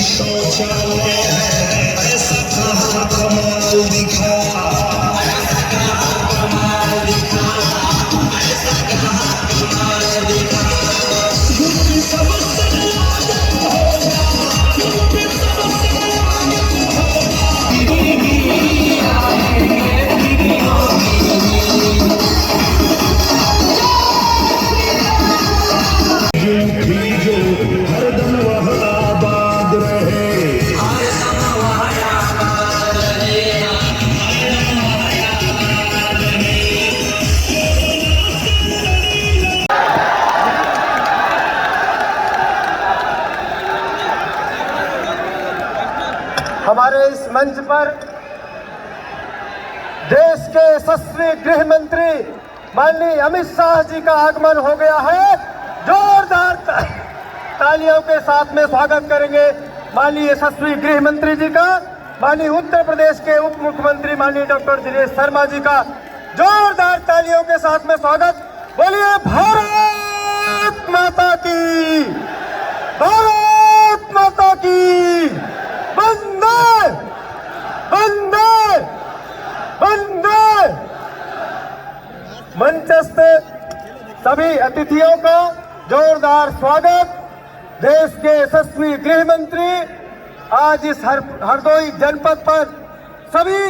शौचालय है, ऐसा कहाँ कमाल दिखा, ऐसा कहाँ कमाल दिखा, ऐसा कहाँ कमाल दिखा। यूपी सबसे आगे होगा, यूपी सबसे आगे होगा। दीदी आएंगे, दीदी यूपी जो हरदम वह आबाद रहे, हरदम वह आबाद रहे, हरदम वह आबाद रहे। हमारे इस मंच पर देश के यशस्वी गृह मंत्री माननीय अमित शाह जी का आगमन हो गया है। जोरदार तालियों के साथ में स्वागत करेंगे माननीय यशस्वी गृह मंत्री जी का। माननीय उत्तर प्रदेश के उप मुख्यमंत्री माननीय डॉक्टर दिनेश शर्मा जी का जोरदार तालियों के साथ में स्वागत। बोलिए भारत माता की, भारत माता की, वंदे वंदे वंदे। मंचस्थ सभी अतिथियों का जोरदार स्वागत। देश के यशस्वी गृह मंत्री आज इस हरदोई जनपद पर सभी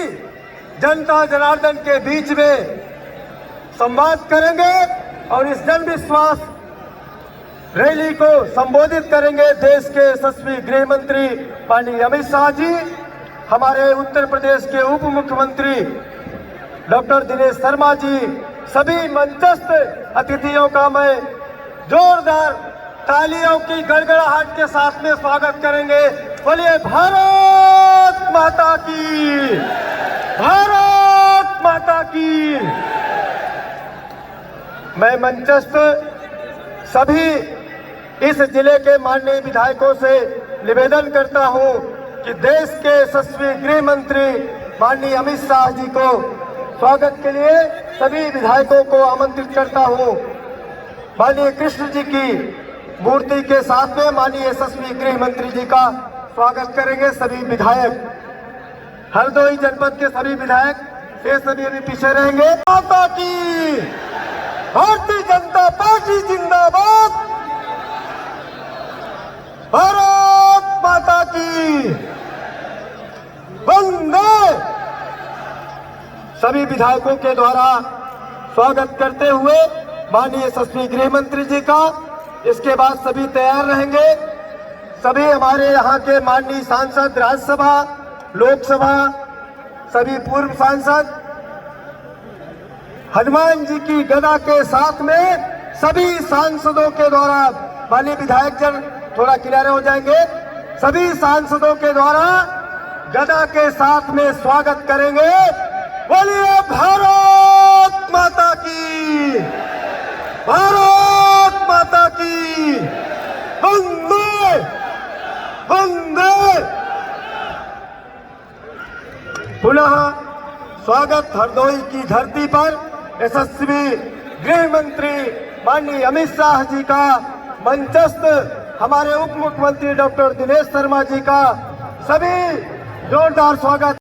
जनता जनार्दन के बीच में संवाद करेंगे और इस जन विश्वास रैली को संबोधित करेंगे। देश के यशस्वी गृह मंत्री माननीय अमित शाह जी, हमारे उत्तर प्रदेश के उप मुख्यमंत्री डॉक्टर दिनेश शर्मा जी, सभी मंचस्थ अतिथियों का मैं जोरदार तालियों की गड़गड़ाहट के साथ में स्वागत करेंगे। बोलिए भारत माता की, भारत माता की। मैं मंचस्थ सभी इस जिले के माननीय विधायकों से निवेदन करता हूं कि देश के यशस्वी गृह मंत्री माननीय अमित शाह जी को स्वागत के लिए सभी विधायकों को आमंत्रित करता हूं। माननीय कृष्ण जी की मूर्ति के साथ में माननीय यशस्वी गृह मंत्री जी का स्वागत करेंगे सभी विधायक। हरदोई जनपद के सभी विधायक से सभी अभी पीछे रहेंगे। माता की, भारतीय जनता पार्टी जिंदाबाद, भारत माता की, वंदे। सभी विधायकों के द्वारा स्वागत करते हुए माननीय यशस्वी गृह मंत्री जी का, इसके बाद सभी तैयार रहेंगे। सभी हमारे यहाँ के माननीय सांसद, राज्यसभा, लोकसभा, सभी पूर्व सांसद हनुमान जी की गदा के साथ में सभी सांसदों के द्वारा, माननीय विधायक जन थोड़ा किनारे हो जाएंगे, सभी सांसदों के द्वारा गदा के साथ में स्वागत करेंगे। बोलिए भारत माता की, भारत माता की, वंदे वंदे। पुनः स्वागत हरदोई की धरती पर यशस्वी गृह मंत्री माननीय अमित शाह जी का, मंचस्थ हमारे उप मुख्यमंत्री डॉक्टर दिनेश शर्मा जी का, सभी जोरदार स्वागत।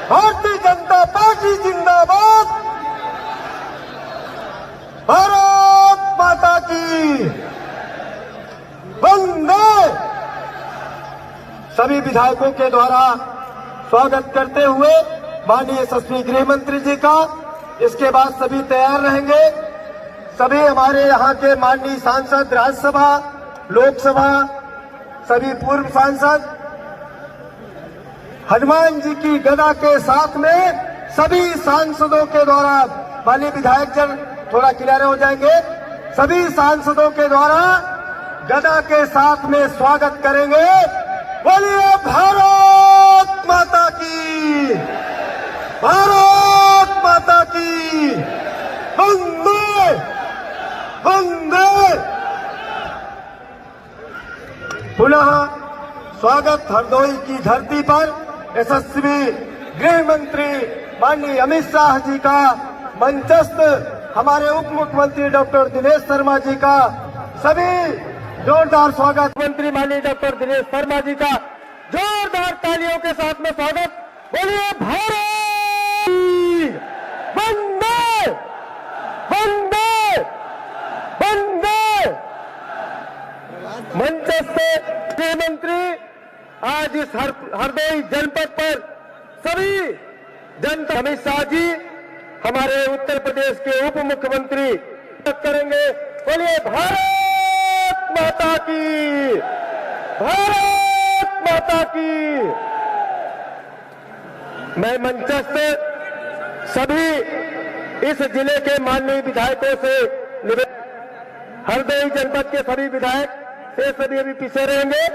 भारतीय जनता पार्टी जिंदाबाद, भारत माता की, वंदे सभी विधायकों के द्वारा स्वागत करते हुए माननीय यशस्वी गृह मंत्री जी का। इसके बाद सभी तैयार रहेंगे। सभी हमारे यहाँ के माननीय सांसद, राज्यसभा, लोकसभा, सभी पूर्व सांसद हनुमान जी की गदा के साथ में सभी सांसदों के द्वारा, माननीय विधायक जन थोड़ा किनारे हो जाएंगे, सभी सांसदों के द्वारा गदा के साथ में स्वागत करेंगे। बोलिए भारत माता की, भारत माता की, वंदे वंदे। पुनः स्वागत हरदोई की धरती पर यशस्वी गृह मंत्री माननीय अमित शाह जी का, मंचस्थ हमारे उप मुख्यमंत्री डॉक्टर दिनेश शर्मा जी का, सभी जोरदार स्वागत। मंत्री माननीय डॉक्टर दिनेश शर्मा जी का जोरदार तालियों के साथ में स्वागत। बोलिए भारत वंदे वंदे वंदे। मंचस्थ गृह मंत्री आज इस हरदोई जनपद पर सभी जनता, अमित शाह जी हमारे उत्तर प्रदेश के उप मुख्यमंत्री करेंगे। बोलिए भारत माता की, भारत माता की। मैं मंचस्थ सभी इस जिले के माननीय विधायकों से हरदोई जनपद के सभी विधायक से सभी अभी पीछे रहेंगे।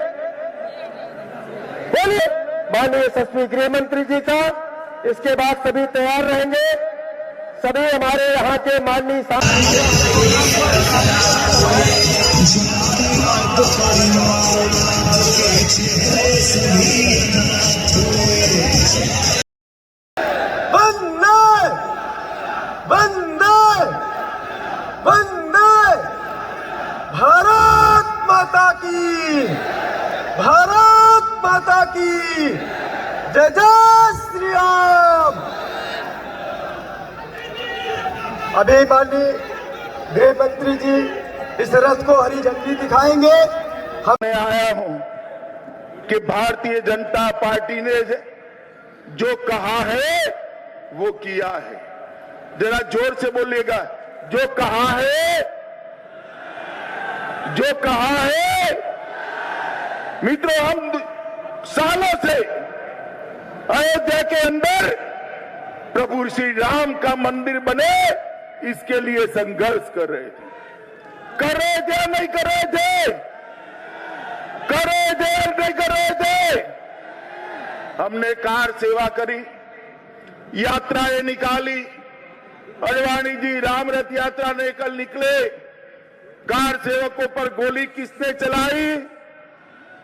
बोलिए माननीय यशस्वी गृह मंत्री जी का। इसके बाद सभी तैयार रहेंगे। सभी हमारे यहाँ के माननीय वंदे वंदे वंदे। भारत माता की, भारत माता की जय जय श्री राम। अभी माननीय गृह मंत्री जी इस रथ को हरी झंडी दिखाएंगे। मैं आया हूं कि भारतीय जनता पार्टी ने जो कहा है वो किया है। जरा जोर से बोलिएगा, जो कहा है, जो कहा है। मित्रों, हम सालों से अयोध्या के अंदर प्रभु श्री राम का मंदिर बने, इसके लिए संघर्ष कर रहे थे। कर रहे थे, नहीं कर रहे थे, कर रहे थे, नहीं कर रहे थे। हमने कार सेवा करी, यात्राएं निकाली। अडवाणी जी राम रथ यात्रा ने कल निकले। कार सेवकों पर गोली किसने चलाई?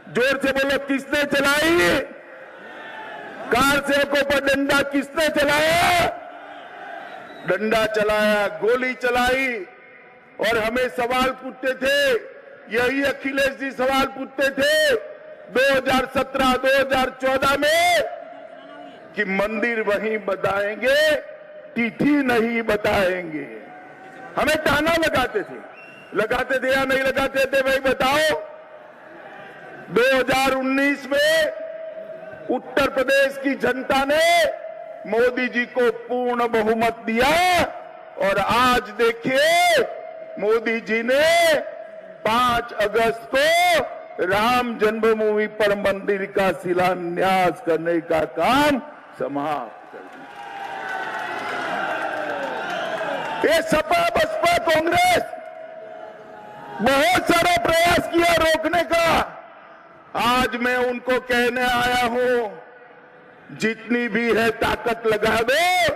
जोर से बोलो, किसने चलाई? कार सेवकों पर डंडा किसने चलाया? डंडा चलाया, गोली चलाई। और हमें सवाल पूछते थे, यही अखिलेश जी सवाल पूछते थे 2017-2014 में कि मंदिर वहीं बताएंगे, तिथि नहीं बताएंगे। हमें ताना लगाते थे या नहीं लगाते थे? भाई बताओ। 2019 में उत्तर प्रदेश की जनता ने मोदी जी को पूर्ण बहुमत दिया और आज देखिए मोदी जी ने 5 अगस्त को राम जन्मभूमि पर मंदिर का शिलान्यास करने का काम समाप्त कर दिया। ये सपा बसपा कांग्रेस बहुत सारा प्रयास किया रोकने का। आज मैं उनको कहने आया हूं, जितनी भी है ताकत लगा दो,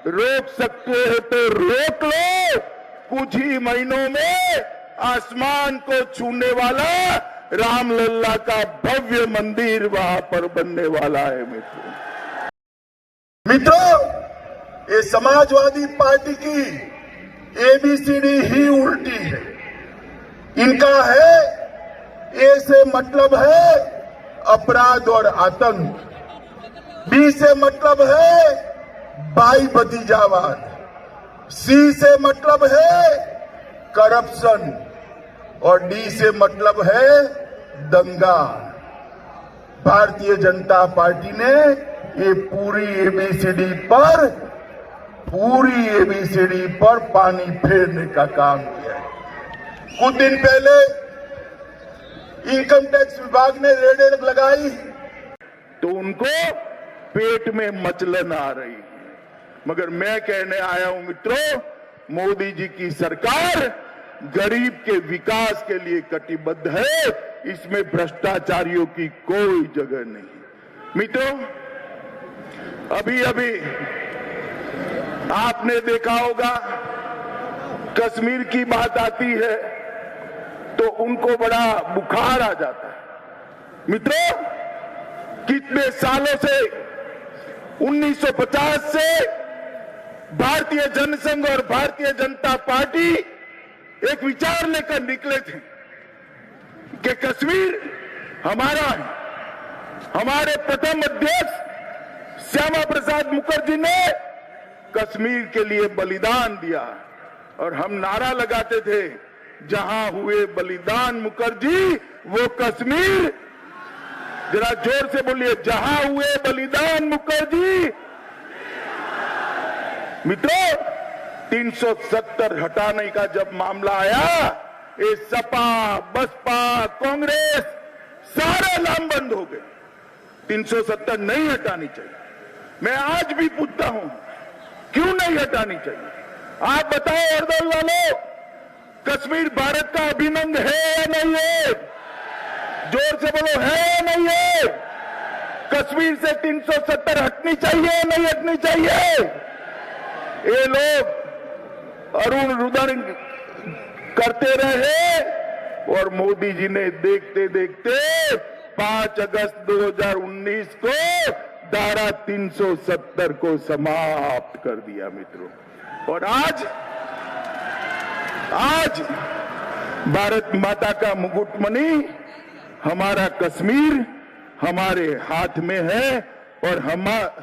रोक सकते हो तो रोक लो। कुछ ही महीनों में आसमान को छूने वाला रामलल्ला का भव्य मंदिर वहां पर बनने वाला है। मित्रों, ये समाजवादी पार्टी की एबीसीडी ही उल्टी है। इनका है, ए से मतलब है अपराध और आतंक, बी से मतलब है भाई भतीजावाद, सी से मतलब है करप्शन और डी से मतलब है दंगा। भारतीय जनता पार्टी ने ये पूरी एबीसीडी पर पानी फेरने का काम किया है। कुछ दिन पहले इनकम टैक्स विभाग ने रेड लगाई तो उनको पेट में मचलन आ रही है। मगर मैं कहने आया हूं मित्रों, मोदी जी की सरकार गरीब के विकास के लिए कटिबद्ध है, इसमें भ्रष्टाचारियों की कोई जगह नहीं। मित्रों, अभी अभी आपने देखा होगा कश्मीर की बात आती है तो उनको बड़ा बुखार आ जाता है। मित्रों, कितने सालों से 1950 से भारतीय जनसंघ और भारतीय जनता पार्टी एक विचार लेकर निकले थे कि कश्मीर हमारा है। हमारे प्रथम अध्यक्ष श्यामा प्रसाद मुखर्जी ने कश्मीर के लिए बलिदान दिया और हम नारा लगाते थे, जहां हुए बलिदान मुखर्जी वो कश्मीर। जरा जोर से बोलिए, जहां हुए बलिदान मुखर्जी। मित्रों, 370 हटाने का जब मामला आया, ये सपा, बसपा, कांग्रेस सारे लामबंद हो गए। 370 नहीं हटानी चाहिए। मैं आज भी पूछता हूं, क्यों नहीं हटानी चाहिए? आप बताओ हरदोई वालों, कश्मीर भारत का अभिन्न अंग है या नहीं है? जोर से बोलो, है या नहीं है? कश्मीर से 370 हटनी चाहिए या नहीं हटनी चाहिए? ये लोग अरुण रुदन करते रहे और मोदी जी ने देखते देखते 5 अगस्त 2019 को धारा 370 को समाप्त कर दिया मित्रों। और आज भारत माता का मुकुटमणि हमारा कश्मीर हमारे हाथ में है और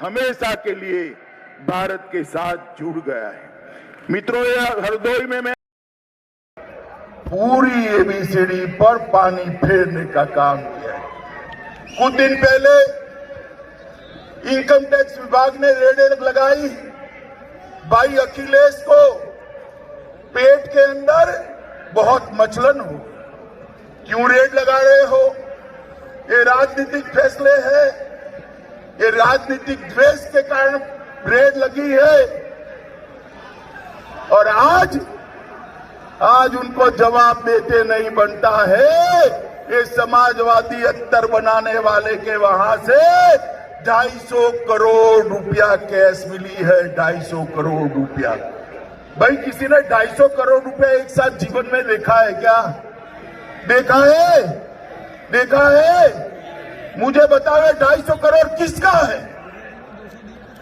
हमेशा के लिए भारत के साथ जुड़ गया है। मित्रों, यह हरदोई में मैं पूरी एबीसीडी पर पानी फेरने का काम किया है। कुछ दिन पहले इनकम टैक्स विभाग ने रेड लगाई। भाई अखिलेश को पेट के अंदर बहुत मचलन हो। क्यों रेड लगा रहे हो? ये राजनीतिक फैसले हैं, ये राजनीतिक द्वेष के कारण रेड लगी है। और आज उनको जवाब देते नहीं बनता है। ये समाजवादी अत्तर बनाने वाले के वहां से 250 करोड़ रुपया कैश मिली है। 250 करोड़ रुपया। भाई, किसी ने 250 करोड़ रुपया एक साथ जीवन में देखा है क्या? देखा है? देखा है? मुझे बताओ, 250 करोड़ किसका है?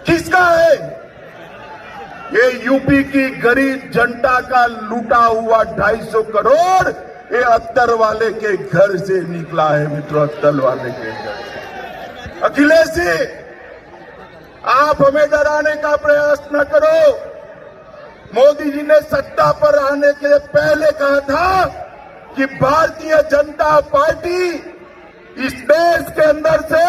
किसका है? ये यूपी की गरीब जनता का लूटा हुआ 250 करोड़ ये अत्तर वाले के घर से निकला है मित्रों, अत्तर वाले के घर से। अखिलेश जी, आप हमें डराने का प्रयास न करो। मोदी जी ने सत्ता पर आने के पहले कहा था कि भारतीय जनता पार्टी इस देश के अंदर से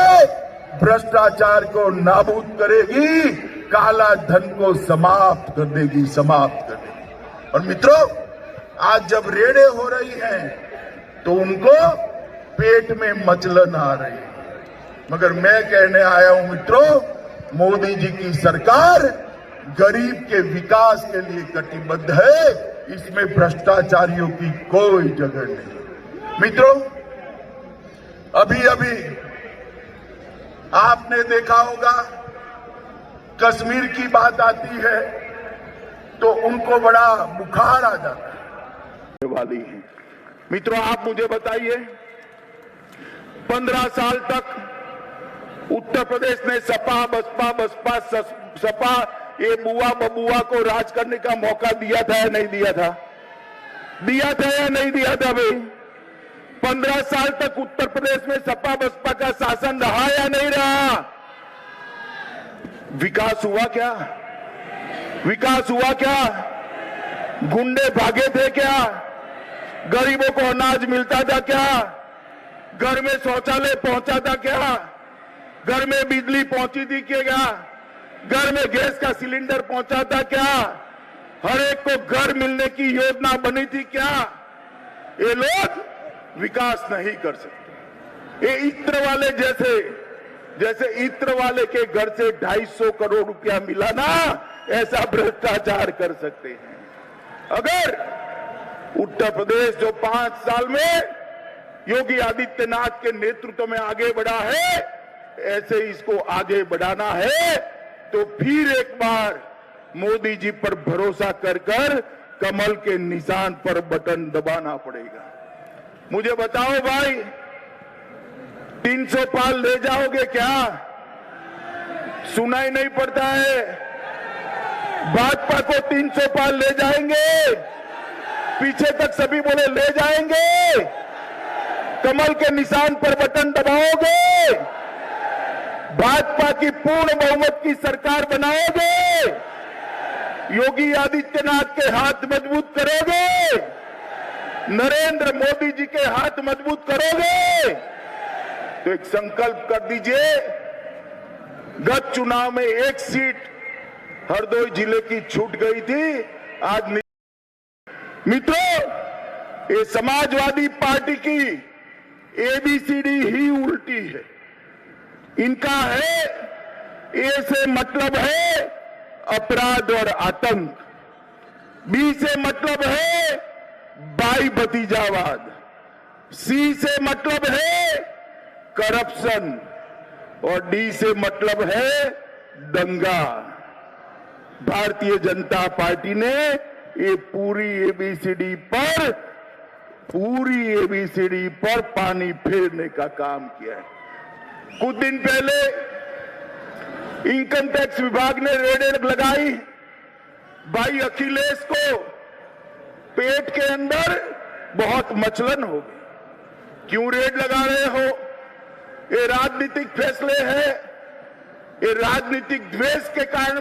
भ्रष्टाचार को नाबूद करेगी, काला धन को समाप्त कर देगी, समाप्त कर देगी। और मित्रों, आज जब रेडें हो रही हैं तो उनको पेट में मचलन आ रही है। मगर मैं कहने आया हूं मित्रों, मोदी जी की सरकार गरीब के विकास के लिए कटिबद्ध है, इसमें भ्रष्टाचारियों की कोई जगह नहीं। मित्रों, अभी अभी आपने देखा होगा कश्मीर की बात आती है तो उनको बड़ा बुखार आ जाता है वाली है। मित्रों, आप मुझे बताइए, 15 साल तक उत्तर प्रदेश ने सपा बसपा सपा ये बुआ बबुआ को राज करने का मौका दिया था या नहीं दिया था? दिया था या नहीं दिया था भाई? 15 साल तक उत्तर प्रदेश में सपा बसपा का शासन रहा या नहीं रहा? विकास हुआ क्या? विकास हुआ क्या? गुंडे भागे थे क्या? गरीबों को अनाज मिलता था क्या? घर में शौचालय पहुंचा था क्या? घर में बिजली पहुंची थी क्या? घर में गैस का सिलेंडर पहुंचा था क्या? हर एक को घर मिलने की योजना बनी थी क्या? ये लोग विकास नहीं कर सकते। ये इत्र वाले जैसे इत्र वाले के घर से 250 करोड़ रुपया मिला ना, ऐसा भ्रष्टाचार कर सकते हैं। अगर उत्तर प्रदेश जो 5 साल में योगी आदित्यनाथ के नेतृत्व में आगे बढ़ा है, ऐसे इसको आगे बढ़ाना है तो फिर एक बार मोदी जी पर भरोसा कर कमल के निशान पर बटन दबाना पड़ेगा। मुझे बताओ भाई, 300 पाल ले जाओगे क्या? सुनाई नहीं पड़ता है। भाजपा को 300 पाल ले जाएंगे? पीछे तक सभी बोले ले जाएंगे। कमल के निशान पर बटन दबाओगे? भाजपा की पूर्ण बहुमत की सरकार बनाओगे? योगी आदित्यनाथ के हाथ मजबूत करोगे? नरेंद्र मोदी जी के हाथ मजबूत करोगे? तो एक संकल्प कर दीजिए। गत चुनाव में एक सीट हरदोई जिले की छूट गई थी। आज मित्रों, ये समाजवादी पार्टी की एबीसीडी ही उल्टी है। इनका है ए से मतलब है अपराध और आतंक, बी से मतलब है भाई भतीजावाद, सी से मतलब है करप्शन और डी से मतलब है दंगा। भारतीय जनता पार्टी ने ये पूरी एबीसीडी पर पानी फेरने का काम किया है। कुछ दिन पहले इनकम टैक्स विभाग ने रेड लगाई। भाई अखिलेश को पेट के अंदर बहुत मचलन हो गई। क्यों रेड लगा रहे हो? ये राजनीतिक फैसले हैं, ये राजनीतिक द्वेष के कारण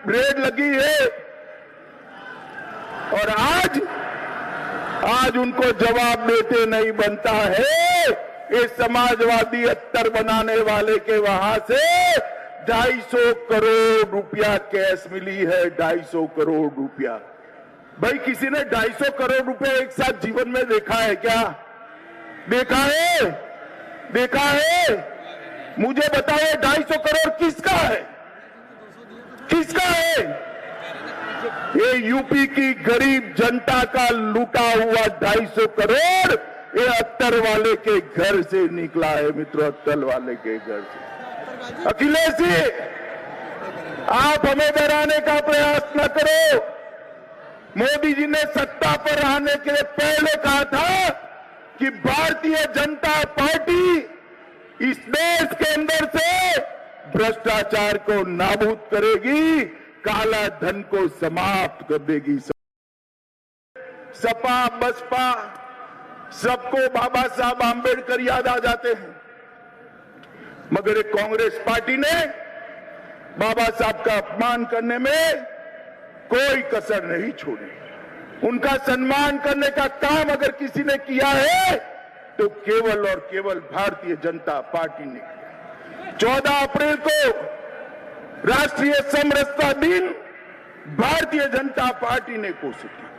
रेड लगी है। और आज उनको जवाब देते नहीं बनता है। ये समाजवादी अत्तर बनाने वाले के वहां से 250 करोड़ रुपया कैश मिली है। 250 करोड़ रुपया। भाई किसी ने 250 करोड़ रुपया एक साथ जीवन में देखा है क्या? देखा है? देखा है? मुझे बताओ 250 करोड़ किसका है? किसका है? ये यूपी की गरीब जनता का लूटा हुआ 250 करोड़ ये अत्तर वाले के घर से निकला है। मित्रों, अत्तर वाले के घर से। अखिलेश जी, आप हमें डराने का प्रयास न करो। मोदी जी ने सत्ता पर आने के पहले कहा था कि भारतीय जनता पार्टी इस देश के अंदर से भ्रष्टाचार को नाबूद करेगी, काला धन को समाप्त कर देगी। सपा बसपा सबको बाबा साहब आंबेडकर याद आ जाते हैं, मगर एक कांग्रेस पार्टी ने बाबा साहब का अपमान करने में कोई कसर नहीं छोड़ी। उनका सम्मान करने का काम अगर किसी ने किया है तो केवल और केवल भारतीय जनता पार्टी ने किया। 14 अप्रैल को राष्ट्रीय समरसता दिन भारतीय जनता पार्टी ने घोषित किया।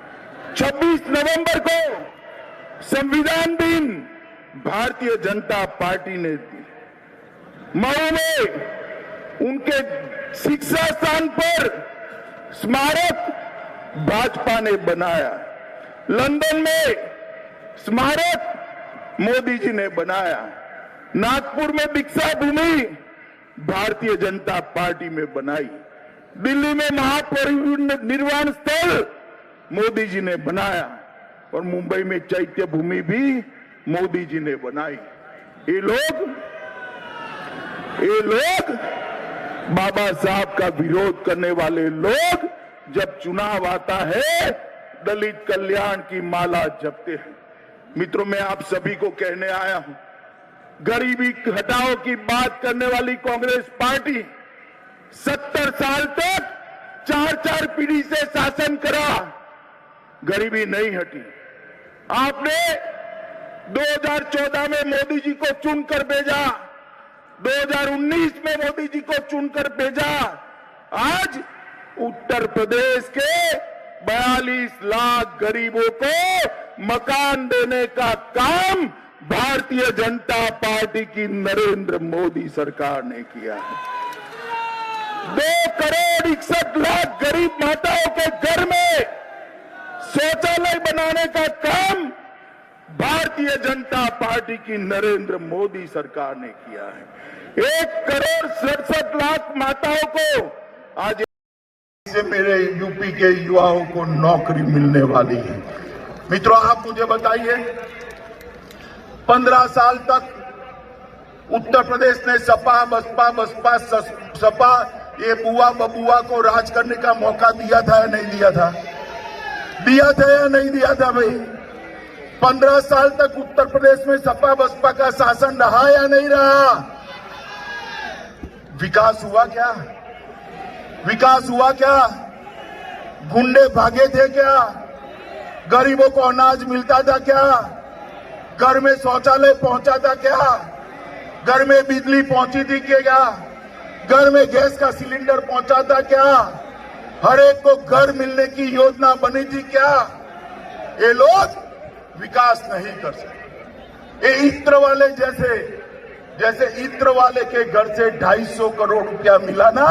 26 नवंबर को संविधान दिन भारतीय जनता पार्टी ने दी। मऊ में उनके शिक्षा स्थान पर स्मारक भाजपा ने बनाया। लंदन में स्मारक मोदी जी ने बनाया। नागपुर में दीक्षा भूमि भारतीय जनता पार्टी में बनाई। दिल्ली में महापरिनिर्वाण स्थल मोदी जी ने बनाया और मुंबई में चैत्य भूमि भी मोदी जी ने बनाई। ये लोग बाबा साहब का विरोध करने वाले लोग जब चुनाव आता है दलित कल्याण की माला जपते हैं। मित्रों, मैं आप सभी को कहने आया हूं, गरीबी हटाओ की बात करने वाली कांग्रेस पार्टी 70 साल तक 4 पीढ़ी से शासन करा, गरीबी नहीं हटी। आपने 2014 में मोदी जी को चुनकर भेजा, 2019 में मोदी जी को चुनकर भेजा। आज उत्तर प्रदेश के 42 लाख गरीबों को मकान देने का काम भारतीय जनता पार्टी की नरेंद्र मोदी सरकार ने किया है। 2,61,00,000 गरीब माताओं के घर में शौचालय बनाने का काम भारतीय जनता पार्टी की नरेंद्र मोदी सरकार ने किया है। 1,67,00,000 माताओं को आज से मेरे यूपी के युवाओं को नौकरी मिलने वाली है। मित्रों, आप मुझे बताइए, 15 साल तक उत्तर प्रदेश ने सपा बसपा सपा ये बुआ बबुआ को राज करने का मौका दिया था या नहीं दिया था? दिया था या नहीं दिया था भाई? 15 साल तक उत्तर प्रदेश में सपा बसपा का शासन रहा या नहीं रहा? विकास हुआ क्या? विकास हुआ क्या? गुंडे भागे थे क्या? गरीबों को अनाज मिलता था क्या? घर में शौचालय पहुंचा था क्या? घर में बिजली पहुंची थी क्या? घर में गैस का सिलेंडर पहुंचा था क्या? हर एक को घर मिलने की योजना बनी थी क्या? ये लोग विकास नहीं कर सकते। ये इत्र वाले जैसे इत्र वाले के घर से 250 करोड़ रुपया मिला ना,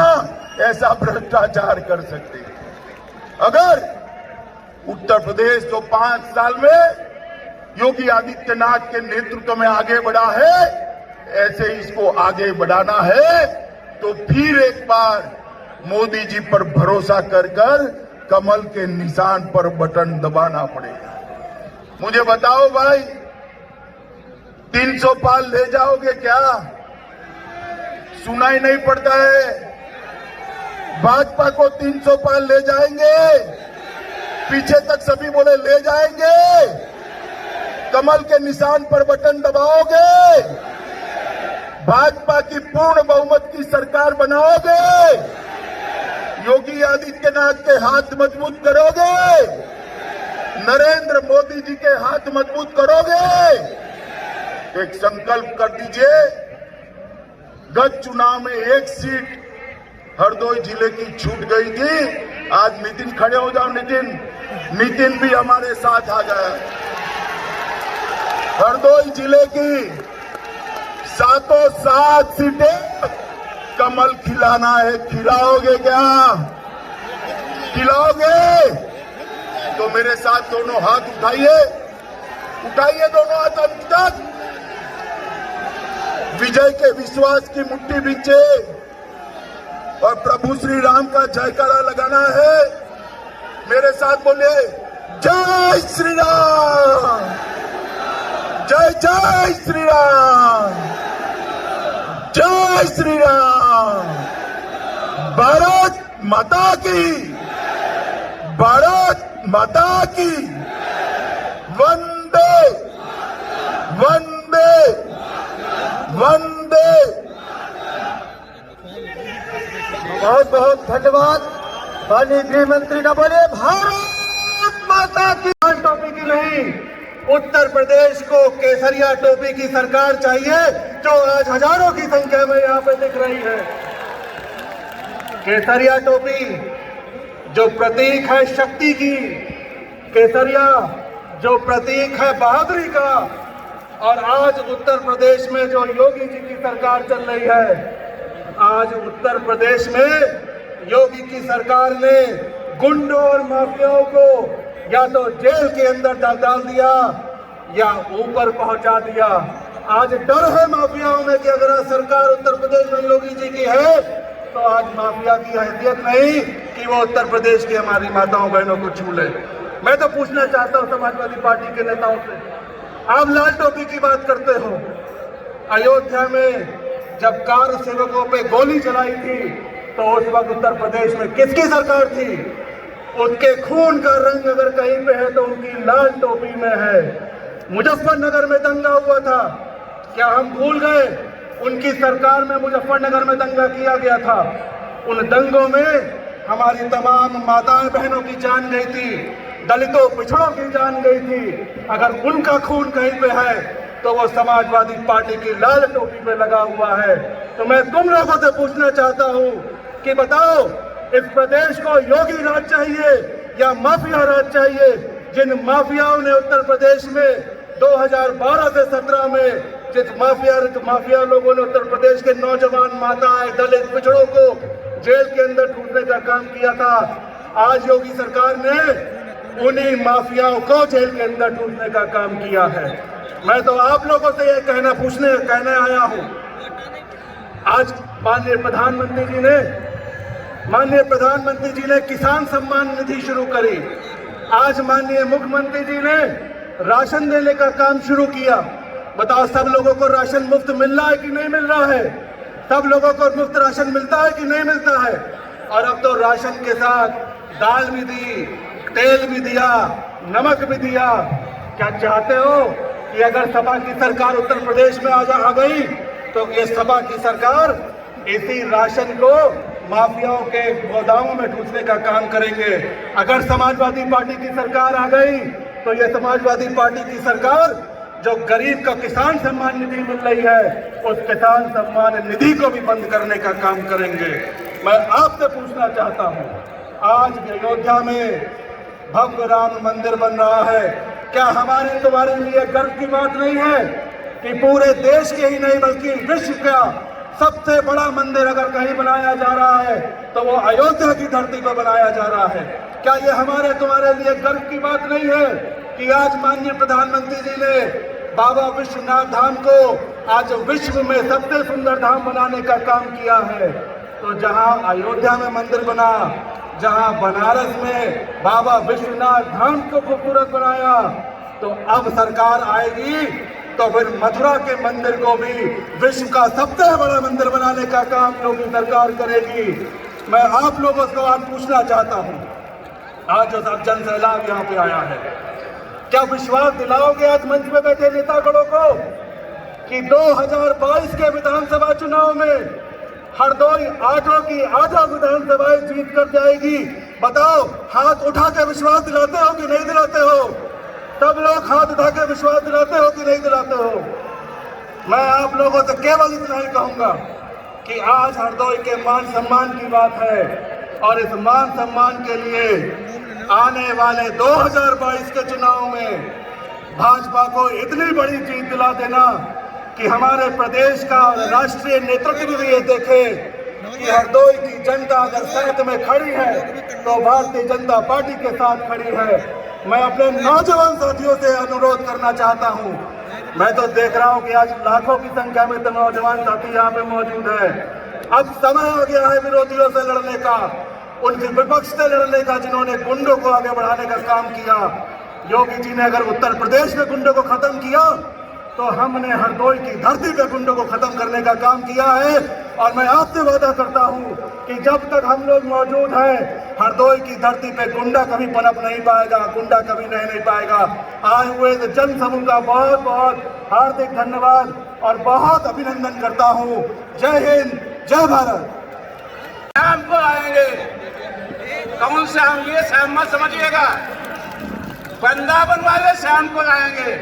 ऐसा भ्रष्टाचार कर सकते। अगर उत्तर प्रदेश जो 5 साल में योगी आदित्यनाथ के नेतृत्व में आगे बढ़ा है, ऐसे इसको आगे बढ़ाना है तो फिर एक बार मोदी जी पर भरोसा कर कमल के निशान पर बटन दबाना पड़ेगा। मुझे बताओ भाई, 300 पाल ले जाओगे क्या? सुनाई नहीं पड़ता है। भाजपा को 300 पाल ले जाएंगे, पीछे तक सभी बोले ले जाएंगे। कमल के निशान पर बटन दबाओगे, भाजपा की पूर्ण बहुमत की सरकार बनाओगे, योगी आदित्यनाथ के हाथ मजबूत करोगे, नरेंद्र मोदी जी के हाथ मजबूत करोगे। एक संकल्प कर दीजिए। गत चुनाव में एक सीट हरदोई जिले की छूट गई थी। आज नितिन खड़े हो जाओ, नितिन भी हमारे साथ आ गया। हरदोई जिले की 7 सीटें कमल खिलाना है। खिलाओगे क्या? खिलाओगे तो मेरे साथ दोनों हाथ उठाइए, उठाइए दोनों हाथ अंत तक। विजय के विश्वास की मुट्ठी बीचे और प्रभु श्री राम का जयकारा लगाना है। मेरे साथ बोलिए, जय श्री राम, जय जय श्री राम, जय श्री राम। भारत माता की, भारत माता की। वंदे वंदे वंदे। बहुत बहुत धन्यवाद। माननीय गृह मंत्री का बोले भारत माता की। टोपी की नहीं, उत्तर प्रदेश को केसरिया टोपी की सरकार चाहिए, जो आज हजारों की संख्या में यहाँ पे दिख रही है। केसरिया टोपी जो प्रतीक है शक्ति की, केसरिया जो प्रतीक है बहादुरी का। और आज उत्तर प्रदेश में जो योगी जी की सरकार चल रही है, आज उत्तर प्रदेश में योगी की सरकार ने गुंडों और माफियाओं को या तो जेल के अंदर डाल दिया या ऊपर पहुंचा दिया। आज डर है माफियाओं में कि अगर सरकार उत्तर प्रदेश में योगी जी की है तो आज माफिया की हैसियत नहीं कि वो उत्तर प्रदेश की हमारी माताओं बहनों को छू ले। मैं तो पूछना चाहता हूं समाजवादी पार्टी के नेताओं से, आप लाल टोपी की बात करते हो, अयोध्या में जब कार सेवकों पे गोली चलाई थी तो उस वक्त उत्तर प्रदेश में किसकी सरकार थी? उनके खून का रंग अगर कहीं पे है तो उनकी लाल टोपी में है। मुजफ्फरनगर में दंगा हुआ था, क्या हम भूल गए? उनकी सरकार में मुजफ्फरनगर में दंगा किया गया था। उन दंगों में हमारी तमाम माताएं बहनों की जान गई थी। दलितों पिछड़ों की जान गई थी, अगर उनका खून कहीं पे है तो वो समाजवादी पार्टी की लाल टोपी पे लगा हुआ है। तो मैं तुम लोगों से पूछना चाहता हूं कि बताओ, इस प्रदेश को योगी राज चाहिए या माफिया राज चाहिए? जिन माफियाओं ने उत्तर प्रदेश में 2012 से 17 में जिस माफिया लोगों ने उत्तर प्रदेश के नौजवान, माताएं, दलित, पिछड़ों को जेल के अंदर ठूसने का काम किया था, आज योगी सरकार ने उन्हीं माफियाओं को जेल के अंदर ठूसने का काम किया है। मैं तो आप लोगों से ये कहने आया हूं, आज माननीय प्रधानमंत्री जी ने किसान सम्मान निधि शुरू करी, आज माननीय मुख्यमंत्री जी ने राशन देने का काम शुरू किया। बताओ, सब लोगों को राशन मुफ्त मिल रहा है कि नहीं मिल रहा है? सब लोगों को मुफ्त राशन मिलता है कि नहीं मिलता है? और अब तो राशन के साथ दाल भी दी, तेल भी दिया, नमक भी दिया। क्या चाहते हो कि अगर सपा की सरकार उत्तर प्रदेश में आ गई तो ये सपा की सरकार इसी राशन को माफियाओं के गोदामों में ठूसने का काम करेंगे? अगर समाजवादी पार्टी की सरकार आ गई तो ये समाजवादी पार्टी की सरकार जो गरीब का किसान सम्मान निधि मिल रही है, उस किसान सम्मान निधि को भी बंद करने का काम करेंगे। मैं आपसे पूछना चाहता हूं, आज अयोध्या में भव्य राम मंदिर बन रहा है, क्या हमारे तुम्हारे लिए गर्व की बात नहीं है कि पूरे देश के ही नहीं बल्कि विश्व का सबसे बड़ा मंदिर अगर कहीं बनाया जा रहा है तो वो अयोध्या की धरती पर बनाया जा रहा है? क्या ये हमारे तुम्हारे लिए गर्व की बात नहीं है कि आज माननीय प्रधानमंत्री जी ने बाबा विश्वनाथ धाम को आज विश्व में सबसे सुंदर धाम बनाने का काम किया है? तो जहां अयोध्या में मंदिर बना, जहां बनारस में बाबा विश्वनाथ धाम को खूबसूरत बनाया, तो अब सरकार आएगी तो फिर मथुरा के मंदिर को भी विश्व का सबसे बड़ा मंदिर बनाने का काम योगी सरकार करेगी। मैं आप लोगों को आज पूछना चाहता हूं, आज जो सब जन सैलाब यहाँ पे आया है, क्या विश्वास दिलाओगे आज मंच पे बैठे नेतागणों को कि 2022 के विधानसभा चुनाव में हरदोई 8 विधानसभाएं जीत कर जाएगी? बताओ, हाथ उठा के विश्वास दिलाते हो कि नहीं दिलाते हो? सब लोग हाथ उठा के विश्वास दिलाते हो कि नहीं दिलाते हो? मैं आप लोगों से केवल इतना ही कहूंगा कि आज हरदोई के मान सम्मान की बात है, और इस मान सम्मान के लिए आने वाले 2022 के चुनाव में भाजपा को इतनी बड़ी जीत दिला देना कि हमारे प्रदेश का राष्ट्रीय नेतृत्व भी ये देखे कि हरदोई की जनता अगर साथ में खड़ी है तो भारतीय जनता पार्टी के साथ खड़ी है। मैं अपने नौजवान साथियों से अनुरोध करना चाहता हूं, मैं तो देख रहा हूं कि आज लाखों की संख्या में तो नौजवान साथी यहाँ पे मौजूद है। अब समय आ गया है विरोधियों से लड़ने का, उनके विपक्ष से लड़ने का, जिन्होंने गुंडों को आगे बढ़ाने का काम किया। योगी जी ने अगर उत्तर प्रदेश में गुंडों को खत्म किया तो हमने हरदोई की धरती पे गुंडों को खत्म करने का काम किया है। और मैं आपसे वादा करता हूं कि जब तक हम लोग मौजूद हैं, हरदोई की धरती पे गुंडा कभी पनप नहीं पाएगा, गुंडा कभी नहीं पाएगा। आए हुए जन समूह का बहुत बहुत हार्दिक धन्यवाद और बहुत अभिनंदन करता हूं। जय हिंद, जय भारत। शाम को आएंगे, कौन शाम? ये शाम मत समझिएगा, वृंदावन वाले शाम को आएंगे,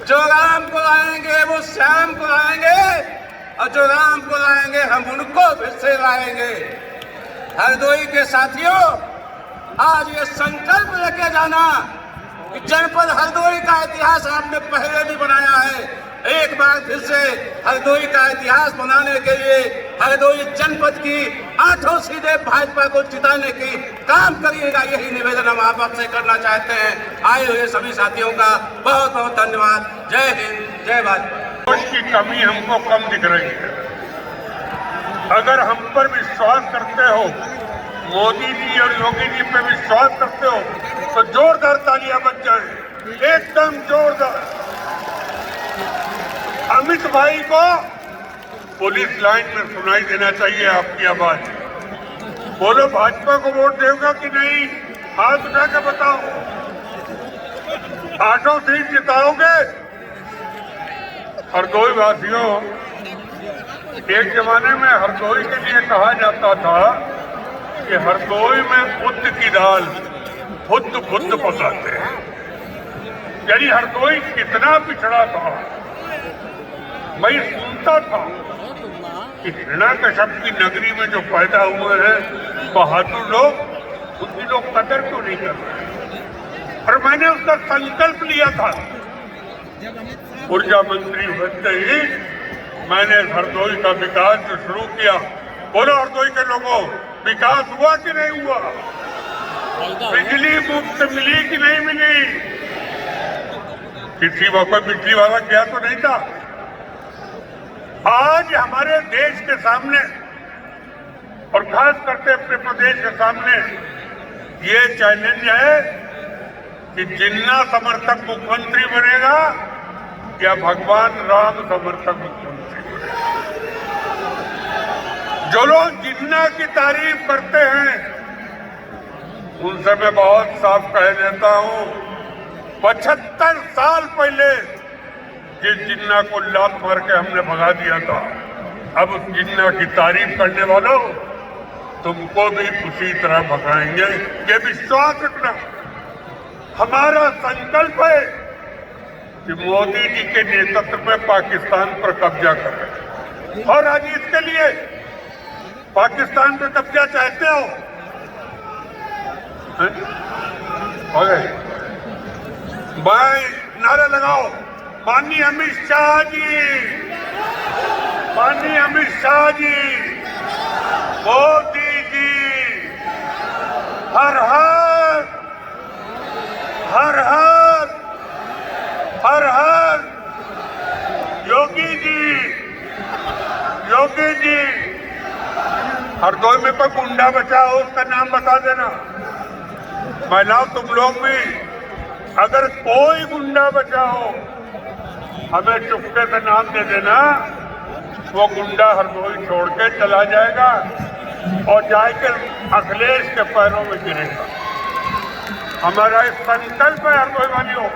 जो राम को लाएंगे वो श्याम को लाएंगे, और जो राम को लाएंगे हम उनको फिर से लाएंगे। हरदोई के साथियों, आज ये संकल्प लेके जाना कि जनपद हरदोई का इतिहास आपने पहले भी बनाया है, एक बार फिर से हरदोई का इतिहास बनाने के लिए हरदोई जनपद की 8 सीटें भाजपा को जिताने की काम करिएगा, यही निवेदन हम आपसे करना चाहते हैं। आए हुए सभी साथियों का बहुत बहुत धन्यवाद। जय हिंद, जय भाजपा। की कमी हमको कम दिख रही है। अगर हम पर विश्वास करते हो, मोदी जी और योगी जी पे विश्वास करते हो, तो जोरदार तालियां बज जाए, एकदम जोरदार। अमित भाई को पुलिस लाइन में सुनाई देना चाहिए आपकी आवाज। बोलो, भाजपा को वोट देगा कि नहीं? हाथ उठा के बताओ। 8 सीट जिताओगे? हरदोई वासियों, एक जमाने में हरदोई के लिए कहा जाता था कि हरदोई में उद्द की दाल, खुद खुद बताते हैं। यानी हरदोई कितना पिछड़ा था। मैं सुनता था कि हिरण्यकश्यप की नगरी में जो पैदा हुए हैं बहादुर लोग, उनकी लोग कदर क्यों नहीं कर रहे। और मैंने उसका संकल्प लिया था, ऊर्जा मंत्री बनते ही मैंने हरदोई का विकास जो शुरू किया। बोलो हरदोई के लोगों, विकास हुआ कि नहीं हुआ? बिजली मुफ्त मिली कि नहीं मिली? किसी वक्त बिजली वाला गया तो नहीं था। आज हमारे देश के सामने और खास करके अपने प्रदेश के सामने ये चैलेंज है कि जिन्ना समर्थक मुख्यमंत्री बनेगा या भगवान राम समर्थक मुख्यमंत्री बनेगा। जो लोग जिन्ना की तारीफ करते हैं उनसे मैं बहुत साफ कह देता हूं, 75 साल पहले जिस जिन्ना को लात मार के हमने भगा दिया था, अब उस जिन्ना की तारीफ करने वालों तुमको भी उसी तरह भगाएंगे। ये विश्वास रखना। हमारा संकल्प है कि मोदी जी के नेतृत्व में पाकिस्तान पर कब्जा कर रहे हैं। और आज इसके लिए पाकिस्तान पर कब्जा चाहते हो? भाई नारा लगाओ, माननीय अमित शाह जी, माननीय अमित शाह जी, मोदी जी, हर हर हर हर हर हर योगी जी, योगी जी। हरदोई में कोई गुंडा बचा हो उसका नाम बता देना। महिलाओं तुम लोग भी, अगर कोई गुंडा बचा हो हमें चुपके से नाम दे देना। वो गुंडा हरदोई छोड़ के चला जाएगा और जाकर अखिलेश के पैरों में गिरेगा। हमारा एक संकल्प है हरदोई वालियों,